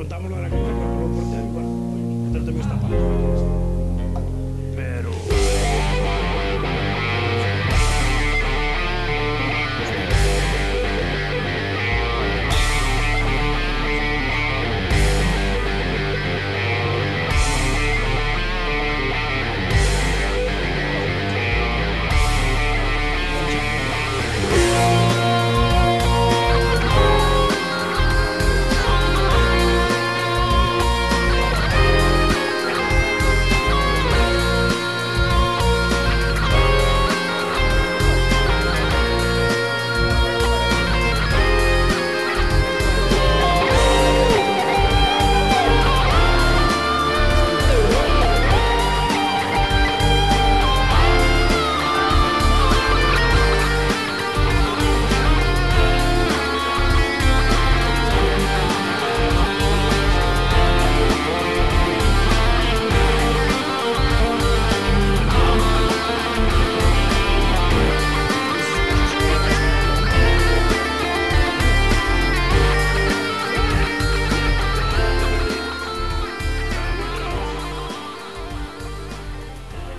contamos lo de la cruz con el portero y bueno, entonces también está para. Pero...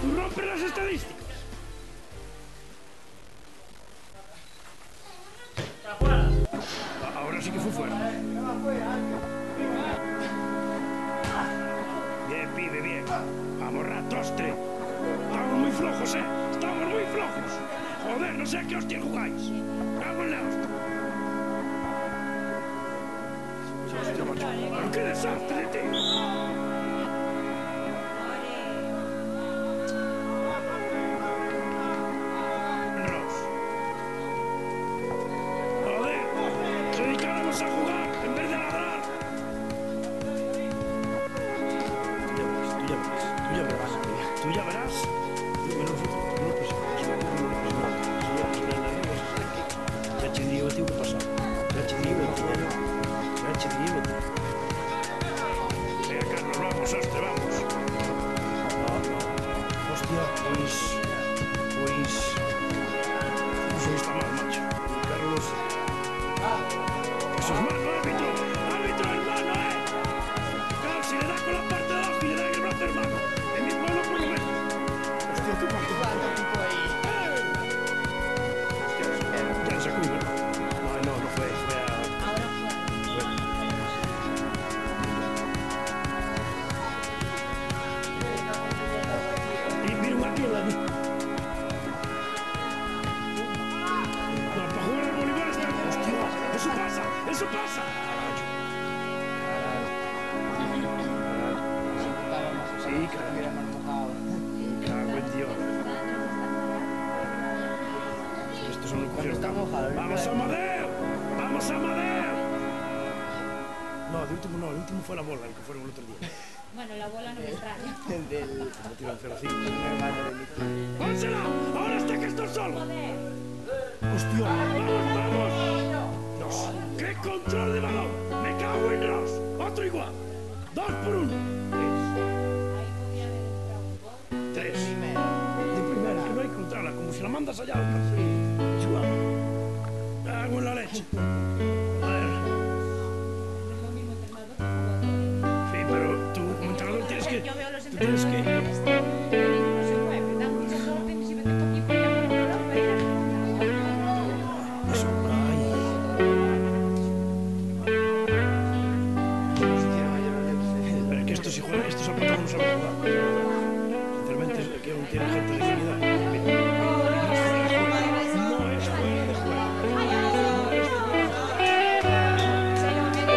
¡Tú rompes las estadísticas! Ahora sí que fue fuera. Bien, pibe, bien. Vamos, ratostre. Estamos muy flojos, ¿eh? Estamos muy flojos. Joder, no sé a qué hostia jugáis. Cago en la hostia. Hostia, macho. Pero qué desastre, tío. A jugar en vez de ladrar. Tú ya verás. Ya te digo, tío, ¿qué pasa? Ya te digo, venga, Carlos, vamos, hostia, vamos. Hostia, pues eso está mal, macho. Carlos. Eso es mano, árbitro. Árbitro, hermano, Claro, si le da con la parte de abajo y le da en el brazo, hermano. En mi pueblo, por lo menos. Hostia, qué parte. Hostia, ya le sacó uno. No fue a... Ahora fue. Y mira aquí la... No, para jugar al voleibol está... Hostia, eso pasa. ¡Eso pasa! Sí, carajo. Cago en Dios. Estos son los que está mojado. ¡Vamos, Amadeo! ¡Vamos, Amadeo! No, el último fue la bola, el que fueron el otro día. Bueno, la bola no me extraña. El del... No tiro el 0-5. ¡Pónsela! ¡Ahora está que estoy solo! ¡Hostia! ¡Vamos! ¡Dios! ¡Qué control de balón! ¡Me cago en Ross! ¡Otro igual! 2 por 1. 3. De primera. Que no hay controla, como si la mandas allá. Chua. Cago en la leche. Joder. Sí, pero tú, como entrenador, tienes que... Yo veo los entrenadores que... no se mueve. Dan un desorden y se mete por aquí para llamar a la para ir a la... Eso, pero que estos si juegan, estos apuntados no saben jugar. Sinceramente, es que aún tienen gente de dignidad. No es fuera de juego.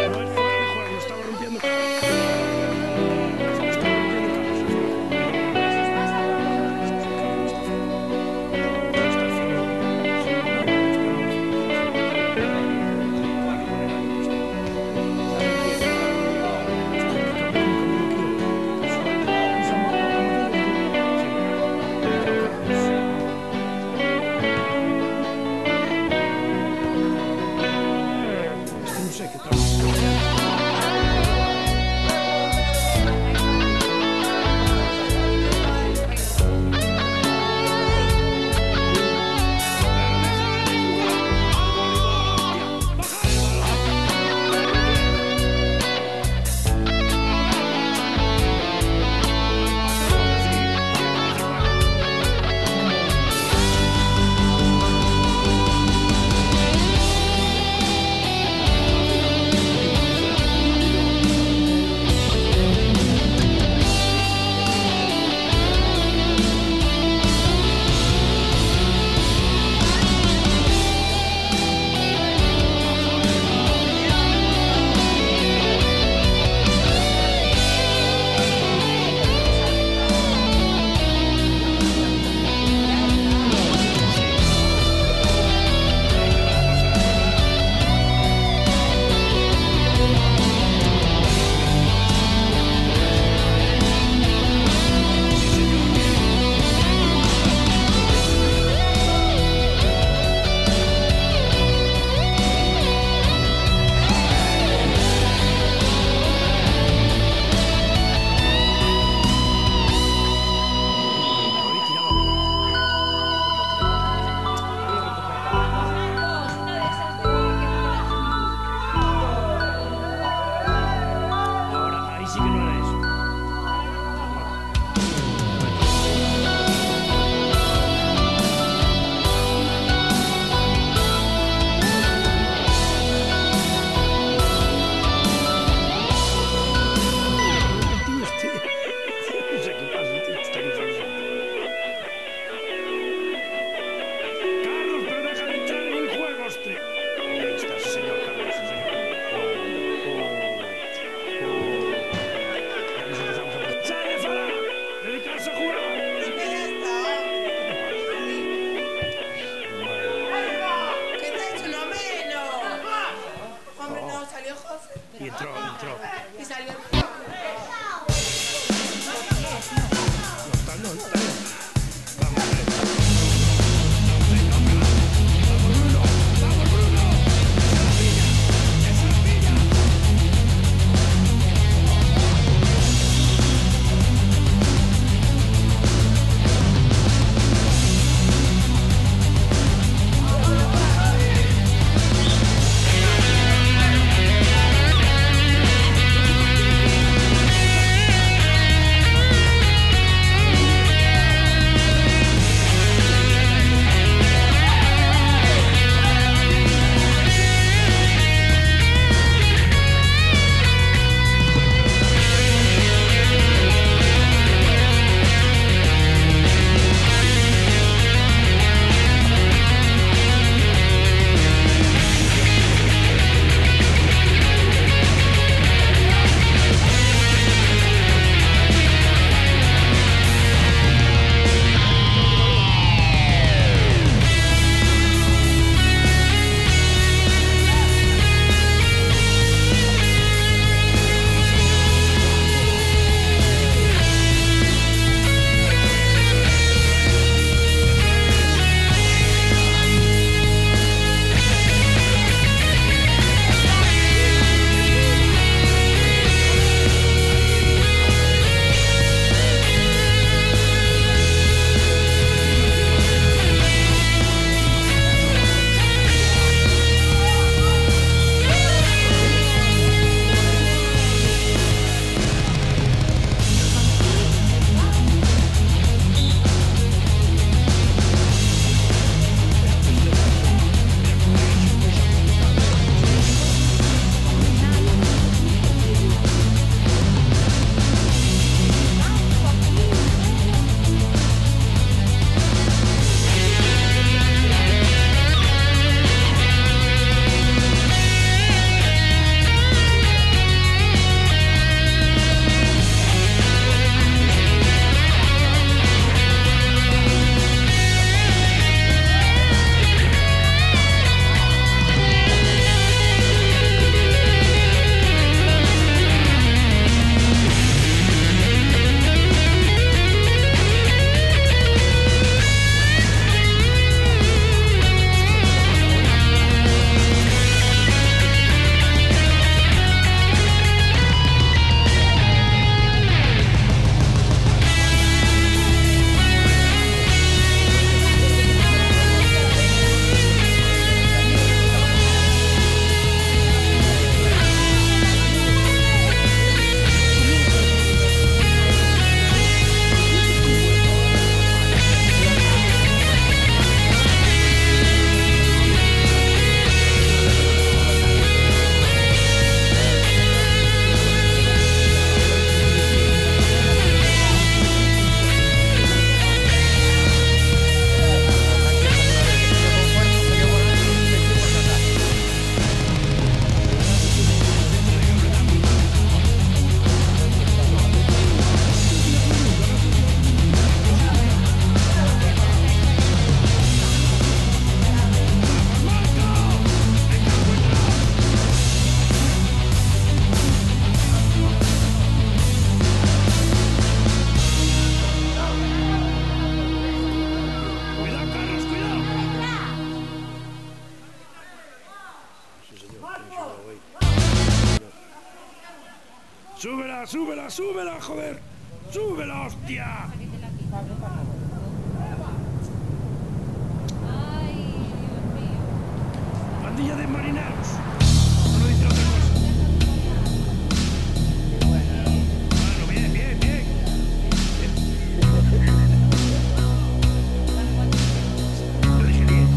No es fuera de juego, lo estaba rompiendo. Y entró. Y salió el... No está. ¡Súbela, joder! ¡Súbela, hostia! Ay, Dios mío. Pandilla de marineros. No dice otra cosa. Bueno, bien. Yo dije 10.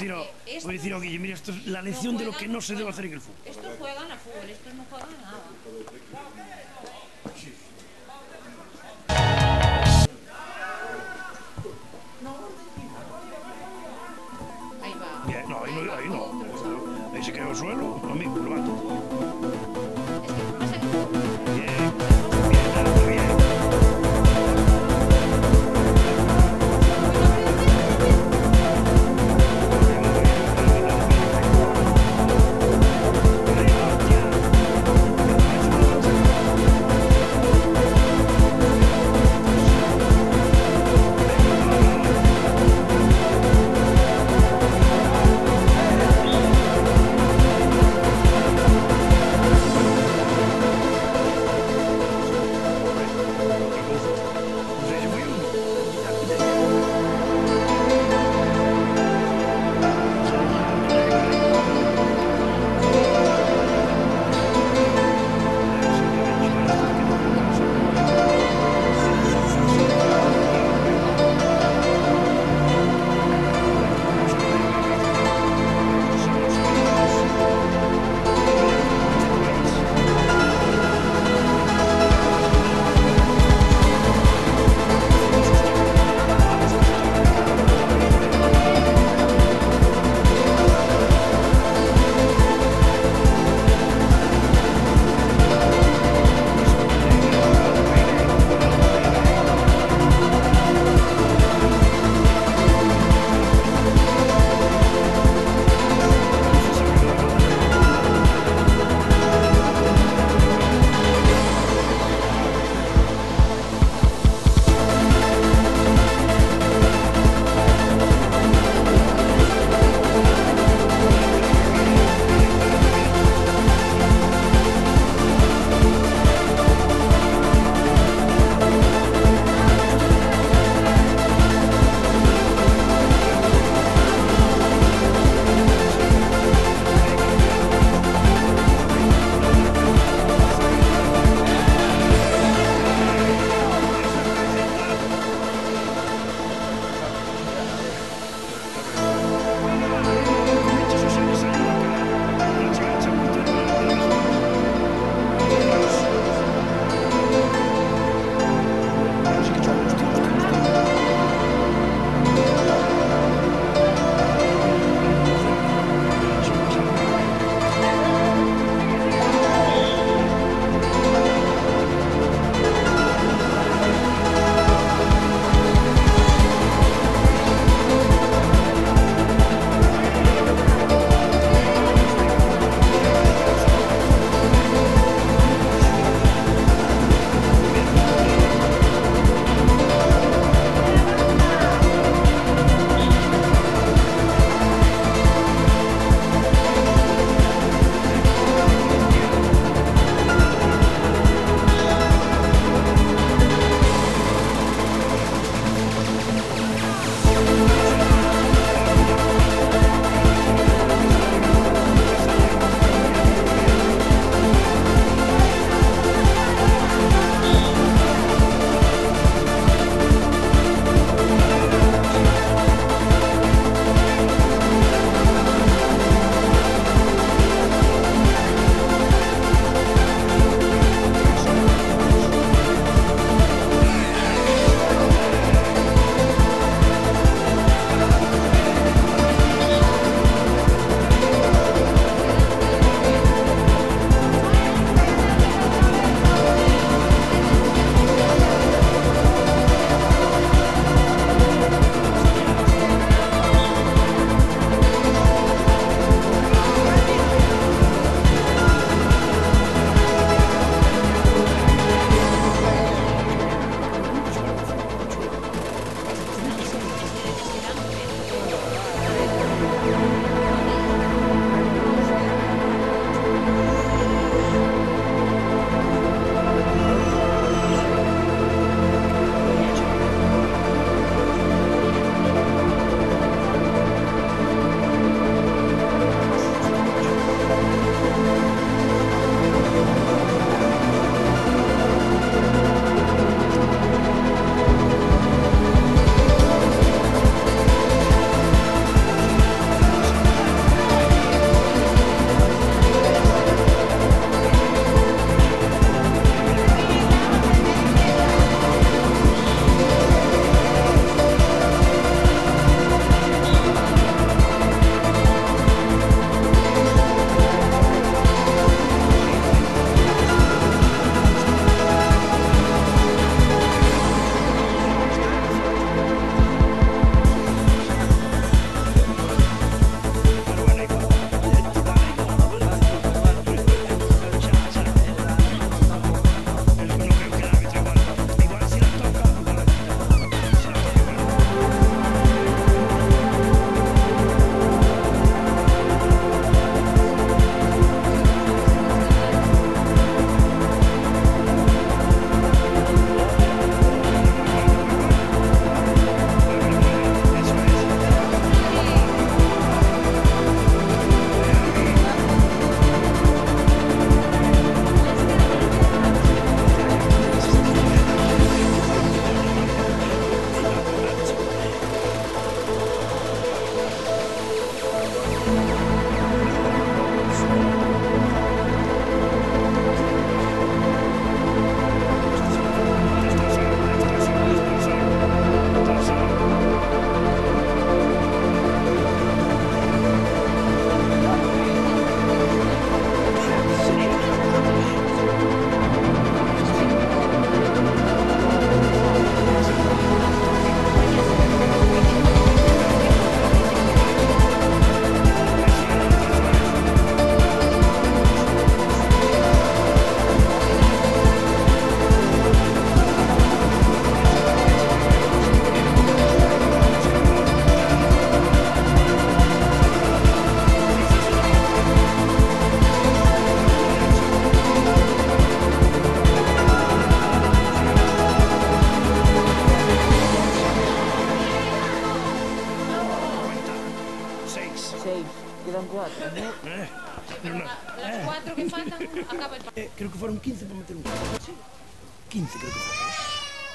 voy a decir a Guille, mira, esto es la lección de lo que no se debe hacer en el fútbol. Estos juegan a fútbol, estos no juegan a nada. Ahí va. Bien, no, ahí no. Ahí se quedó el suelo. Amigo, levántate. Es que no pasa que... Bien, bien, Nacho, bien. Pero no. Las 4 que faltan, acaba el partido. Creo que fueron 15 para meter un gol. 15 creo que fueron.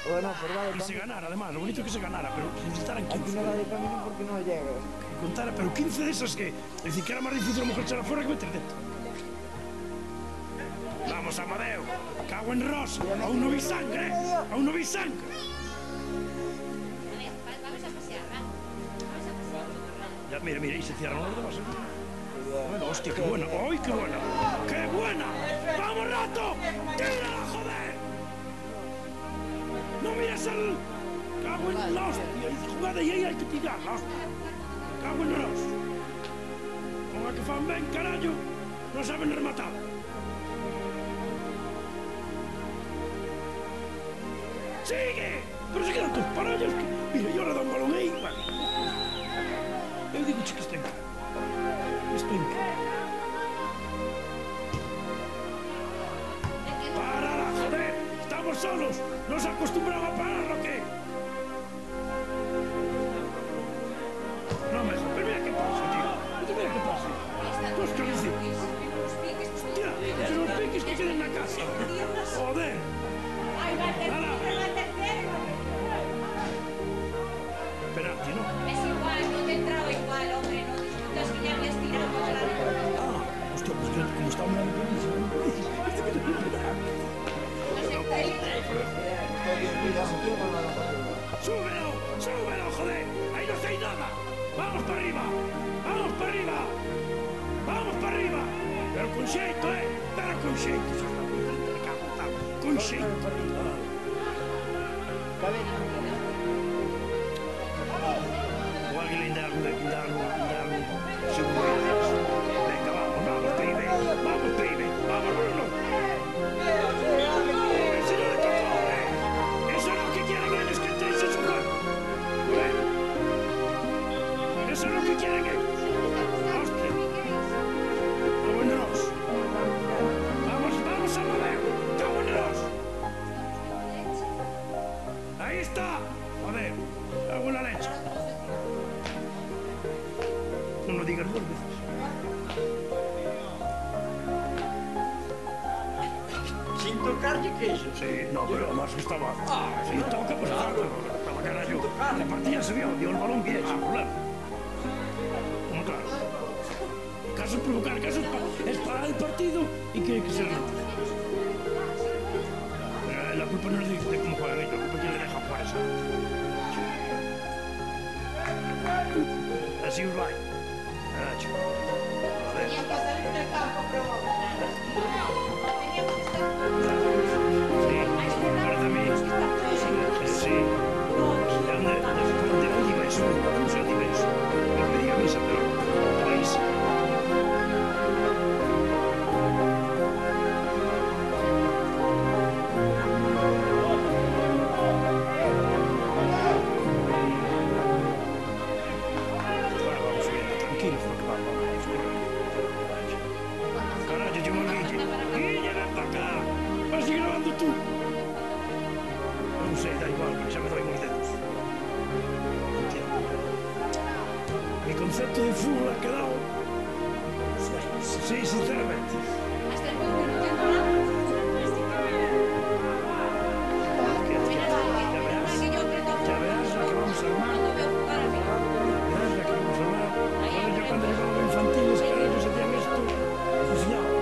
Bueno, pero vale, Y se ganara, además, lo bonito es que se ganara, pero si necesitaran aquí 15. no da de camino porque no llega. Que contara, pero 15 de esas que... Es decir, que era más difícil a lo mejor echar afuera que meter dentro. Vamos, Amadeo. Cago en Rosa. Aún no vi sangre, aún no vi sangre. Vamos a pasear, ¿va? Vamos a pasear. Ya, mira, mira, y se cierran los demás. Bueno, hostia, qué buena. ¡Ay, qué buena! ¡Qué buena! ¡Vamos, Rato! ¡Tírala, joder! ¡No mires el... Cago en la hostia! Y jugada y aí hay que tirarla, hostia. Cago en Ros. Con a que fan ben, carallo, non saben rematar. ¡Sigue! Pero se quedan tus parallos que... Mira, yo le da un balón aí, vale. Eu digo que está en cara. Esto en cara. ¡Párala, joder! ¡Estamos solos! ¡No se acostumbraba a parar, ¿o qué? No me jodas. Pero mira qué pasa, tío. Mira qué pasa. ¿Tú es que decir? Tira, que los piques que queden en la casa. Joder. Penalti, ¿no? Es igual, no te he entrado igual, hombre, no discutas que ya habías tirado para la Ah, hostia, pues yo como estaba mirando por ahí, ¡súbelo! ¡Súbelo, joder! ¡Ahí no hay nada! ¡Vamos para arriba! ¡Vamos para arriba! ¡Vamos para arriba! Pero con xeito, Pero con xeito. Con xeito. O Águila ainda seguridades. Venga, vamos, pibe. Vamos, pibe. Vamos, Bruno. Si no le tocó, Eso es lo que quieren ellos, que entréis en su juego. Eso es lo que quieren ellos. Hostia. Vámonos. Vamos, Amadeo. Vámonos. Ahí está. Joder. Hago la leche. No lo digas 2 veces. Sin tocar de queijo. Sí, no, pero además estaba... Si toca, pues claro, estaba carallo. La partida se dio el balón bien, sin problema. Como claro. El caso es provocar, el caso es parar el partido y que se remate. La culpa no es de cómo juegan ellos, la culpa es que le dejan jugar eso. Así os va. Joder. Tenía que salir del campo, pero Parece a mí. Sí. ¿Dónde iba eso? No sé dónde iba eso. No me diga misa, pero... País. Ahora vamos viendo, tranquilos, porque vamos. Carallo, yo me Guille. Guille, ven para acá. Vas a ir grabando tú. Non sei, da igual, xa me doy os dedos. Mi concepto de fútbol ha quedado... Sí, sinceramente. hasta el punto no tengo nada. Ya verás la que vamos a armar. No veo jugar a mí. Ya verás la que vamos a armar. Ahora yo cuando llegaba a infantiles, que ellos hacían esto, fusillaban.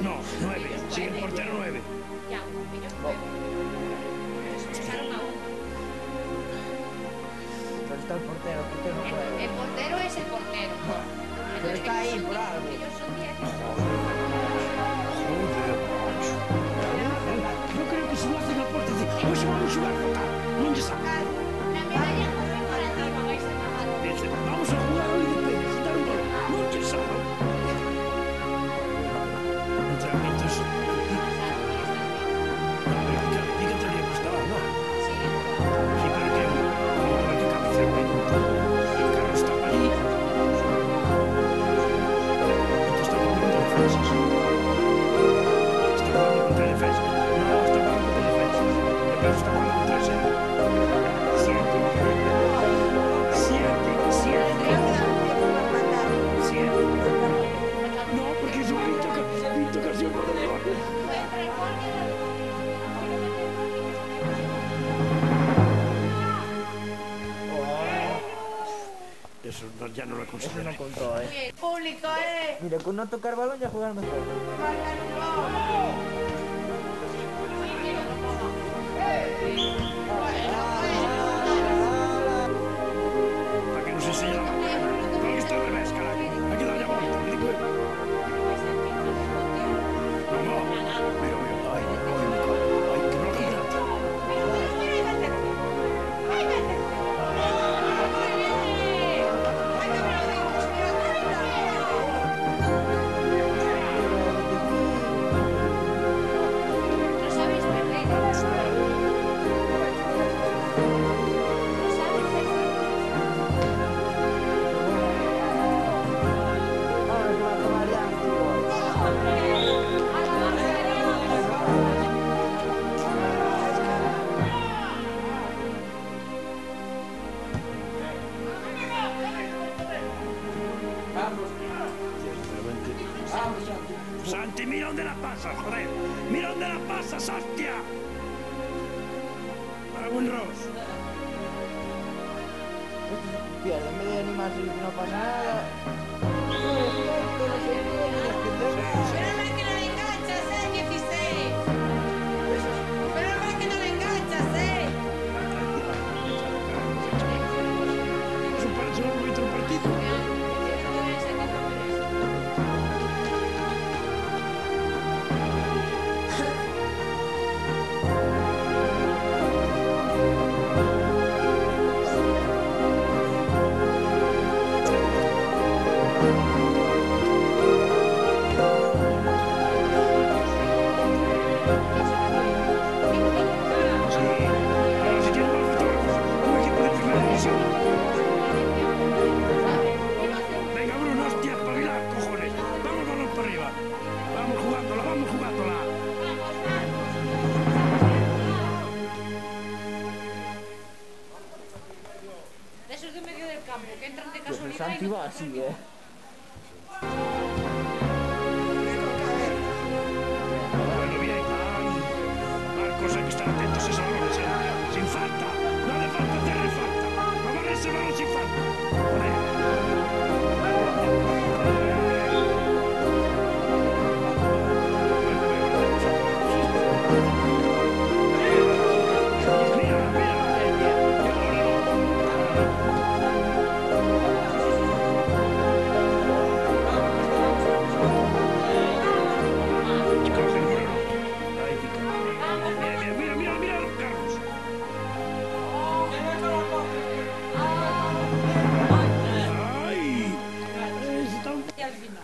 No, 9. Sí, el portero 9. Ya, ellos 9. Expulsaron a uno. Pero está el portero no puede. El portero es el portero. Pero está ahí por algo. Ellos son 10. Joder, macho. Yo creo que si no hacen aporte de... Hoxe vamos a jugar, non lle sabe. La medalla conmemorativa vais a tomar. Dice, vamos a jugar hoy de peñas, dar un balón. Non lle sabe. Entrenamientos. Diga que le gustaba, ¿no? Sí, Sí, pero que como no hay que cabecear ahí con todo. El carro está allí. Entonces está jugando contra defensas. Está jugando contra defensas. No, está jugando contra defensas. Después está jugando contra ese. Siete. No, porque es un Vito casi un gol. Eso ya no lo Eso considero. no contó, bien. Público, Mira, con no tocar balón ya jugar mejor. marcar un gol. Sí, que lo ponga. Para que nos enseñe la mano. Porque está al revés, carajo. Hay que darle a vuelta. Y digo, no, pero, ay, que no cambiate. No sabéis perder. No sabéis Ahora se va a tomar ya un gol. Santi, mira dónde la pasas, joder. Mira dónde la pasas, hostia. Para buen Ross. Pierde, en vez de animarse y no pasa nada. Pero mal que no le enganchas, 16. Pero mal que no le enganchas, Es un parche, un bonito partido. Ahora si quieren más fotógrafos, un equipo de primera división. Venga, Bruno, hostia, espabilad, cojones. Vamos, balón para arriba. Vamos jugándola, vamos jugándola. De esos de medio del campo, que entran de El casualidad y Santi no va así, Bueno, bien, Marcos, hay que estar atentos a esos balones, sin falta. No hace falta hacerle falta. No van a ese balón sin falta. Joder. Mira, mira. Coge el Bruno. Ahí pica. Mira, mira, mira, Carlos. ¡Ay! Está un... Y al final.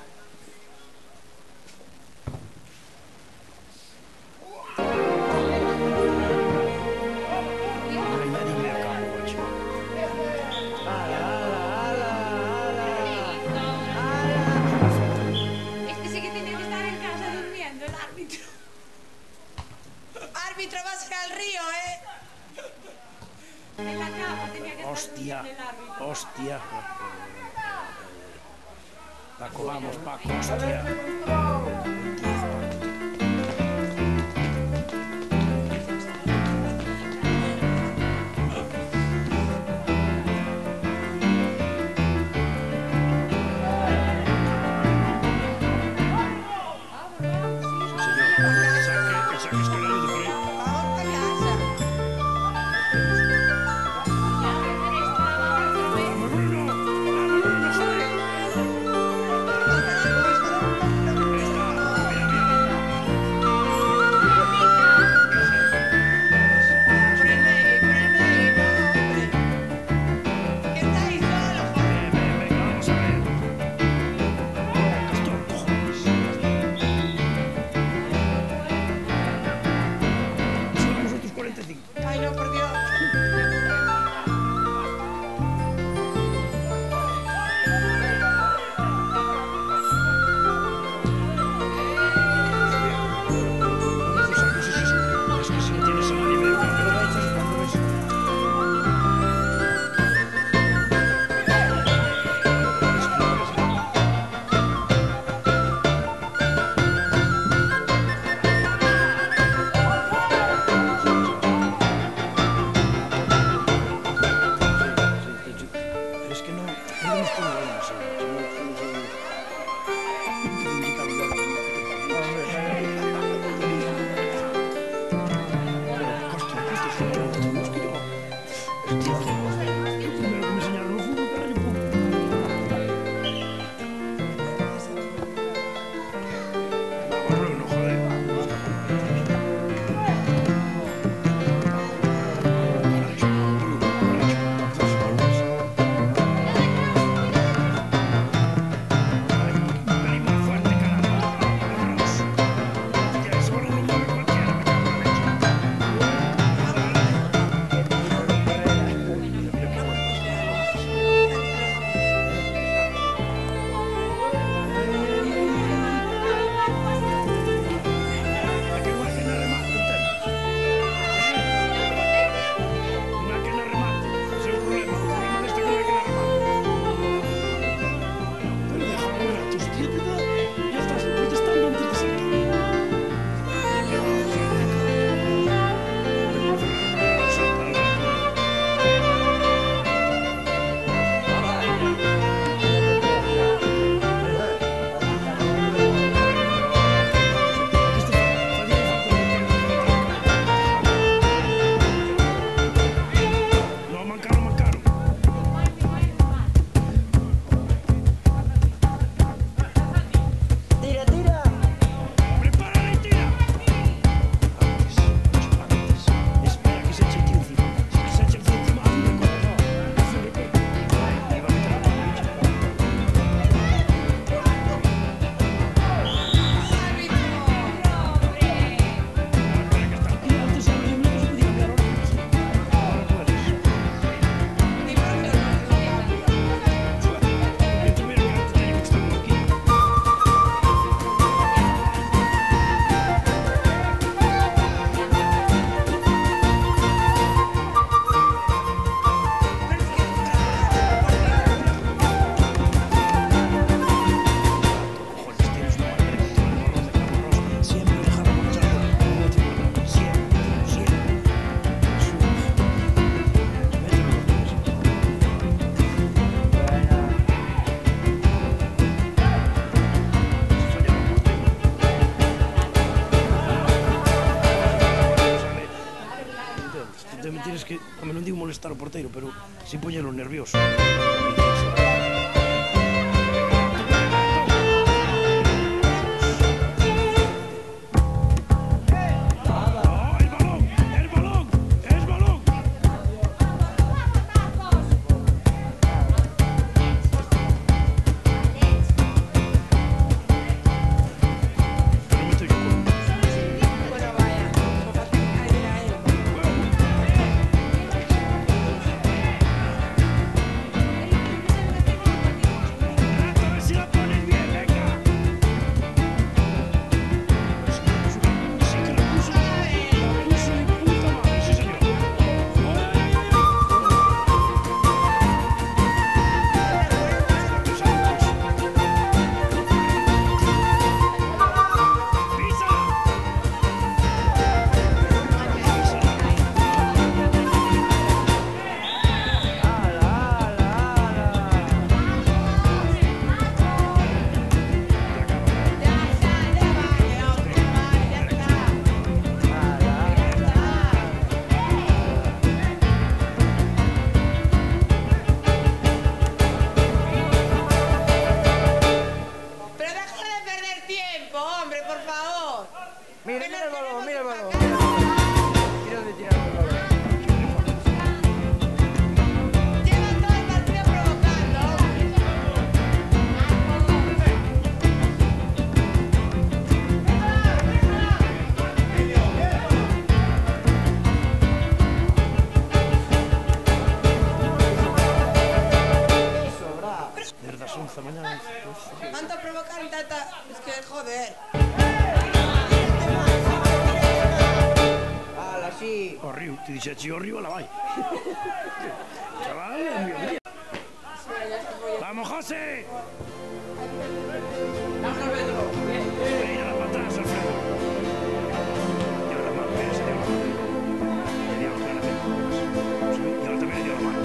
No hay nadie en el campo, macho. Este sí que tiene que estar en casa durmiendo, el árbitro. Árbitro, vas a ir al río, En la cama tenía que estar Hostia, durmiendo el árbitro. hostia. Paco, vamos, Paco, hostia. Mira, Primero que me enseñaron no fútbol, carajo, pouco. Vamos, Bruno, joder. De mentiras que, home, non digo molestar o porteiro, pero si poñelo nervioso. Tanto provocar y tanta... Es que, joder. Ala, sí. O río, ti dixeche o río, la vai. Chaval, é moi bien. Vamos, José. Vamos, Pedro. Mira para atrás, Alfredo. Y ahora más, mira, se dio la mano. Le dio claramente. Y ahora también le dio la mano.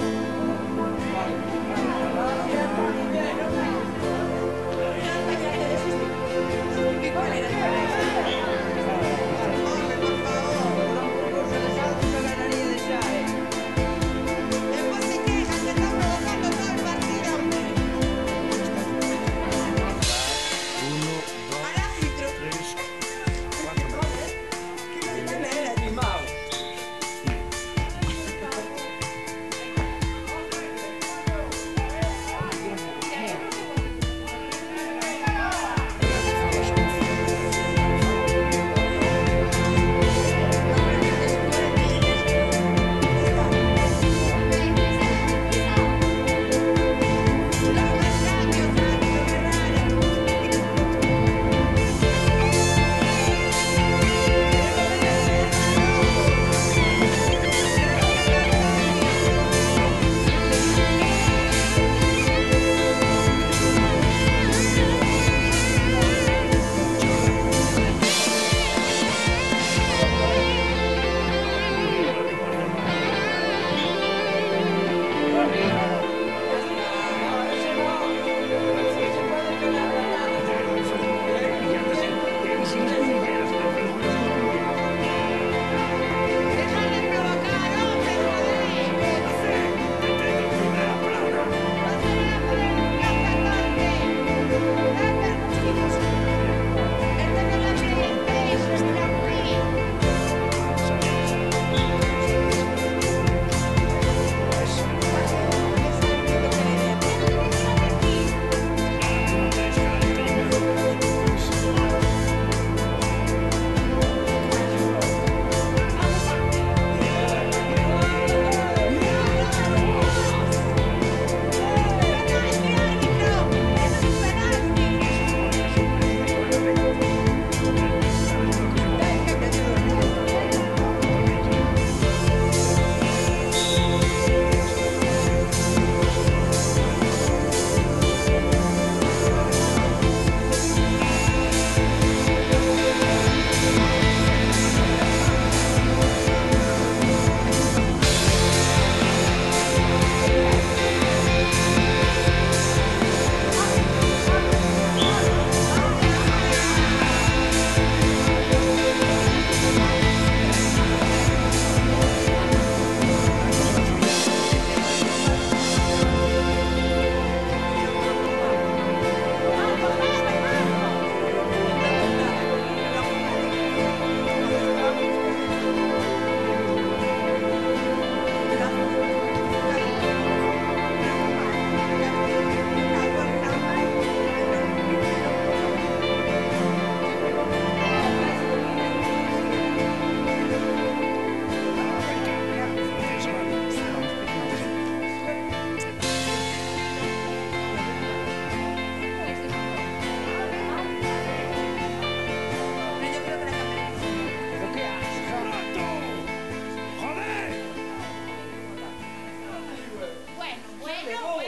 no,